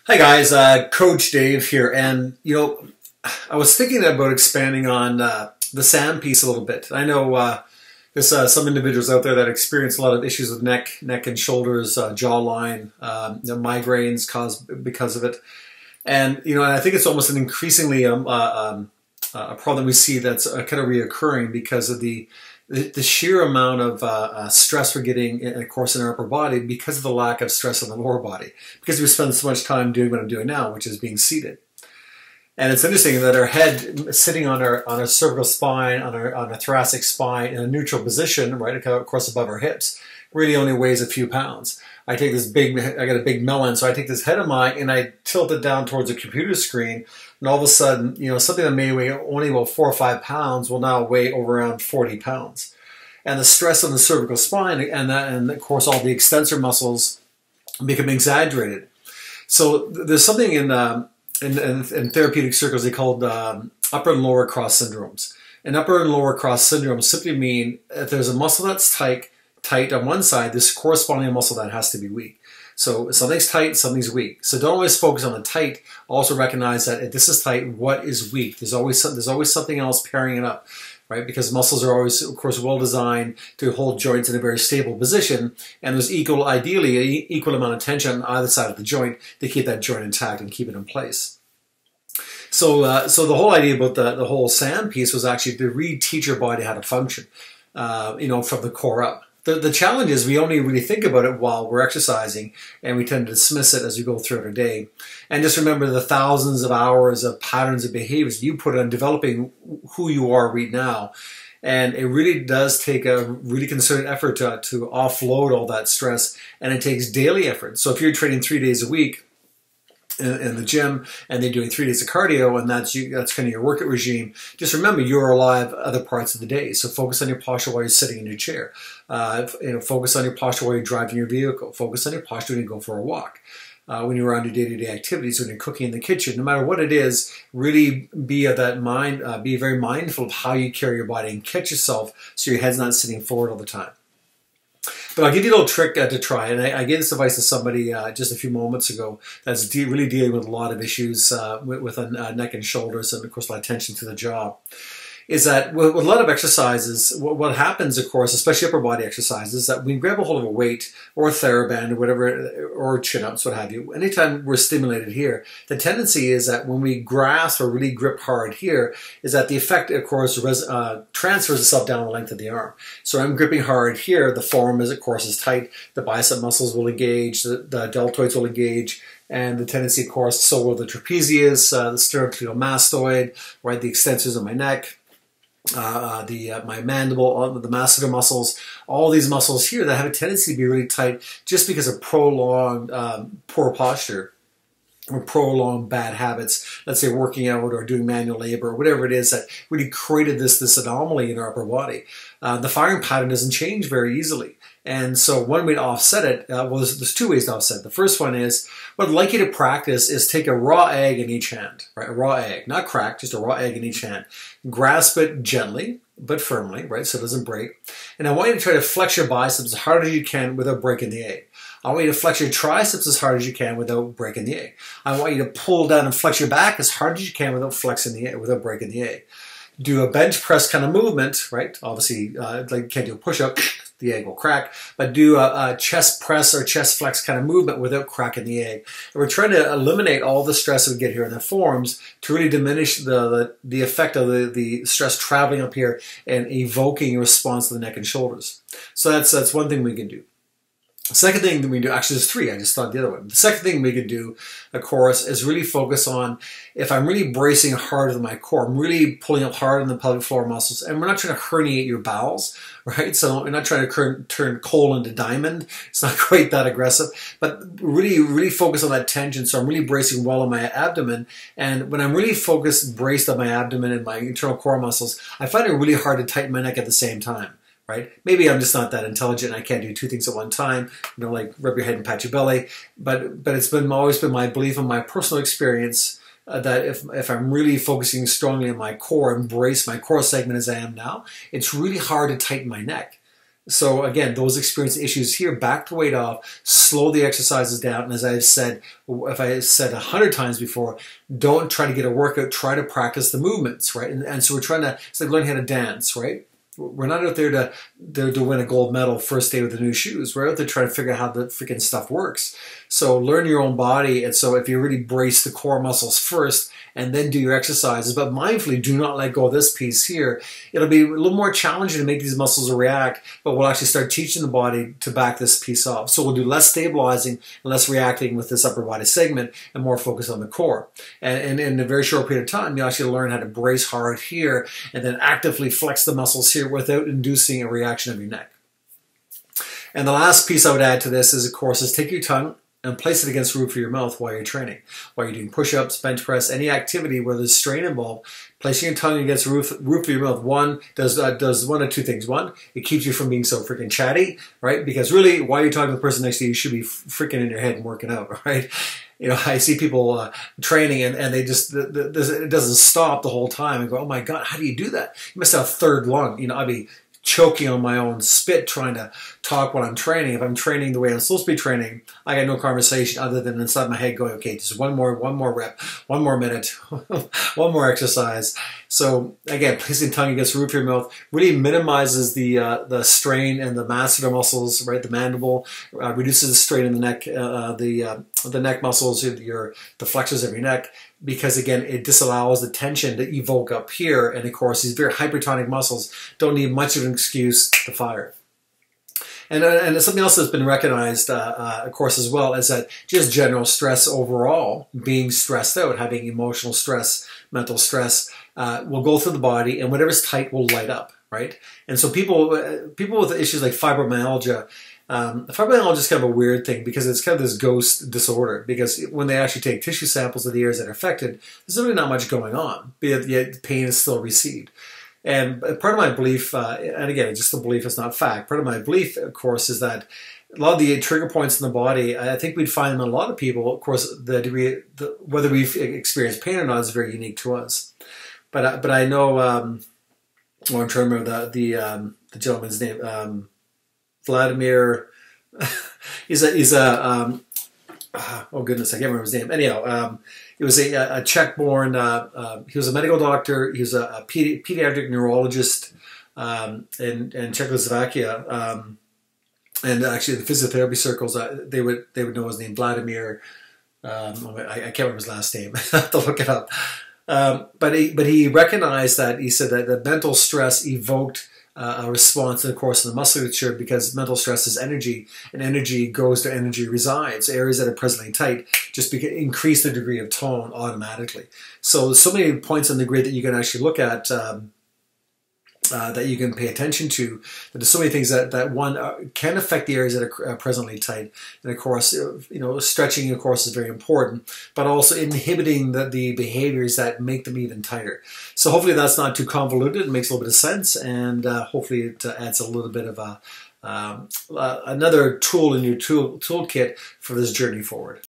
Hi guys, Coach Dave here, and I was thinking about expanding on the SAM piece a little bit. I know there's some individuals out there that experience a lot of issues with neck and shoulders, jawline, migraines caused because of it, and and I think it's almost an increasingly a problem we see that's kind of reoccurring because of the sheer amount of stress we're getting, of course, in our upper body because of the lack of stress in the lower body, because we spend so much time doing what I'm doing now, which is being seated. And it's interesting that our head sitting on our cervical spine, on our thoracic spine in a neutral position, right, of course, above our hips, really only weighs a few pounds. I got a big melon, so I take this head of mine and I tilt it down towards a computer screen, and all of a sudden, something that may weigh only about 4 or 5 pounds will now weigh over around 40 pounds. And the stress on the cervical spine and of course all the extensor muscles become exaggerated. So there's something in therapeutic circles they called upper and lower cross syndromes. And upper and lower cross syndromes simply mean if there's a muscle that's tight on one side, this corresponding muscle that has to be weak. So something's tight, something's weak. So don't always focus on the tight. Also recognize that if this is tight, what is weak? There's always something else pairing it up, right? Because muscles are always, of course, well designed to hold joints in a very stable position, and there's ideally an equal amount of tension on either side of the joint to keep that joint intact and keep it in place. So the whole idea about the whole SAM piece was actually to re-teach your body how to function, from the core up. The challenge is we only really think about it while we're exercising, and we tend to dismiss it as we go throughout our day. And just remember the thousands of hours of patterns of behaviors you put on developing who you are right now. And it really does take a really concerted effort to offload all that stress, and it takes daily effort. So if you're training 3 days a week in the gym, and they're doing 3 days of cardio, and that's kind of your workout regime, just remember you're alive other parts of the day. So focus on your posture while you're sitting in your chair. Focus on your posture while you're driving your vehicle. Focus on your posture when you go for a walk. When you're around your day-to-day activities, when you're cooking in the kitchen, no matter what it is, really be of that mind. Be very mindful of how you carry your body and catch yourself so your head's not sitting forward all the time. But I'll give you a little trick to try, and I gave this advice to somebody just a few moments ago that's really dealing with a lot of issues with neck and shoulders, and of course a lot of tension to the jaw. Is that with a lot of exercises, what happens, of course, especially upper body exercises, is that we grab a hold of a weight or a TheraBand or whatever, or chin-ups, what have you. Anytime we're stimulated here, the tendency is that when we grasp or really grip hard here, is that the effect, of course, transfers itself down the length of the arm. So I'm gripping hard here, the forearm, of course, is tight, the bicep muscles will engage, the deltoids will engage, and the tendency, of course, so will the trapezius, the sternocleidomastoid, right, the extensors of my neck, my mandible, the masseter muscles, all these muscles here that have a tendency to be really tight just because of prolonged poor posture or prolonged bad habits, let's say working out or doing manual labor or whatever it is that really created this anomaly in our upper body. The firing pattern doesn't change very easily. And so one way to offset it, there's 2 ways to offset it. The first one is, what I'd like you to practice is take a raw egg in each hand, right? A raw egg, not cracked, just a raw egg in each hand. Grasp it gently, but firmly, right? So it doesn't break. And I want you to try to flex your biceps as hard as you can without breaking the egg. I want you to flex your triceps as hard as you can without breaking the egg. I want you to pull down and flex your back as hard as you can without flexing the egg, without breaking the egg. Do a bench press kind of movement, right? Obviously, like you can't do a push-up, the egg will crack, but do a chest press or chest flex kind of movement without cracking the egg. And we're trying to eliminate all the stress that we get here in the forearms to really diminish the effect of the stress traveling up here and evoking a response to the neck and shoulders. So that's one thing we can do. The second thing that we do, actually there's 3, I just thought the other one. The second thing we could do, of course, is really focus on, if I'm really bracing hard with my core, I'm really pulling up hard on the pelvic floor muscles, and we're not trying to herniate your bowels, right? So we're not trying to turn coal into diamond. It's not quite that aggressive, but really focus on that tension. So I'm really bracing well on my abdomen, and when I'm really braced on my abdomen and my internal core muscles, I find it really hard to tighten my neck at the same time. Right? Maybe I'm just not that intelligent and I can't do 2 things at one time, like rub your head and pat your belly. But it's always been my belief and my personal experience that if I'm really focusing strongly on my core and brace my core segment as I am now, it's really hard to tighten my neck. So again, those experience issues here, back the weight off, slow the exercises down. And as I've said, if I said 100 times before, don't try to get a workout, try to practice the movements, right? And so we're trying to, it's like learning how to dance, right? We're not out there to win a gold medal first day with the new shoes. We're out there trying to figure out how the freaking stuff works. So learn your own body. And so if you really brace the core muscles first and then do your exercises, but mindfully do not let go of this piece here, it'll be a little more challenging to make these muscles react, but we'll actually start teaching the body to back this piece off. So we'll do less stabilizing and less reacting with this upper body segment and more focus on the core. And in a very short period of time, you'll actually learn how to brace hard here and then actively flex the muscles here without inducing a reaction of your neck. And the last piece I would add to this is, of course, is take your tongue and place it against the roof of your mouth while you're training. While you're doing push-ups, bench press, any activity where there's strain involved, placing your tongue against the roof of your mouth, does one of two things. One, it keeps you from being so freaking chatty, right? Because really, while you're talking to the person next to you, you should be freaking in your head and working out, right? You know, I see people training and they just, it doesn't stop the whole time. And go, oh my God, how do you do that? You must have a third lung. You know, I'd be choking on my own spit trying to talk while I'm training. If I'm training the way I'm supposed to be training, I got no conversation other than inside my head going, okay, just one more rep, one more minute, one more exercise. So again, placing tongue against the roof of your mouth really minimizes the strain and the masseter muscles, right? The mandible reduces the strain in the neck, the neck muscles, the flexors of your neck, because again, it disallows the tension to evoke up here. And of course, these very hypertonic muscles don't need much of an excuse to fire. And something else that's been recognized, of course, as well, is that just general stress overall, being stressed out, having emotional stress, mental stress, will go through the body, and whatever's tight will light up, right? And so people with issues like fibromyalgia, fibromyalgia is kind of a weird thing because it's kind of this ghost disorder, because when they actually take tissue samples of the areas that are affected, there's really not much going on, yet the pain is still received. And part of my belief, and again, it's just a belief, it's not fact, part of my belief, of course, is that a lot of the trigger points in the body, I think we'd find them in a lot of people. Of course, the degree, whether we've experienced pain or not is very unique to us. But I know, well, I'm trying to remember the gentleman's name, Vladimir. Oh goodness, I can't remember his name. Anyhow, he was a Czech-born. He was a medical doctor. He was a pediatric neurologist in Czechoslovakia. And actually, the physiotherapy circles, they would know his name, Vladimir. I can't remember his last name. I have to look it up. But he recognized that, he said that the mental stress evoked a response, of course, in the musculature, because mental stress is energy, and energy goes to energy resides. Areas that are presently tight just increase the degree of tone automatically. So many points on the grid that you can actually look at, that you can pay attention to. But there's so many things that one can affect the areas that are presently tight. And of course, stretching, of course, is very important, but also inhibiting the behaviors that make them even tighter. So hopefully that's not too convoluted. It makes a little bit of sense, and hopefully it adds a little bit of another tool in your toolkit for this journey forward.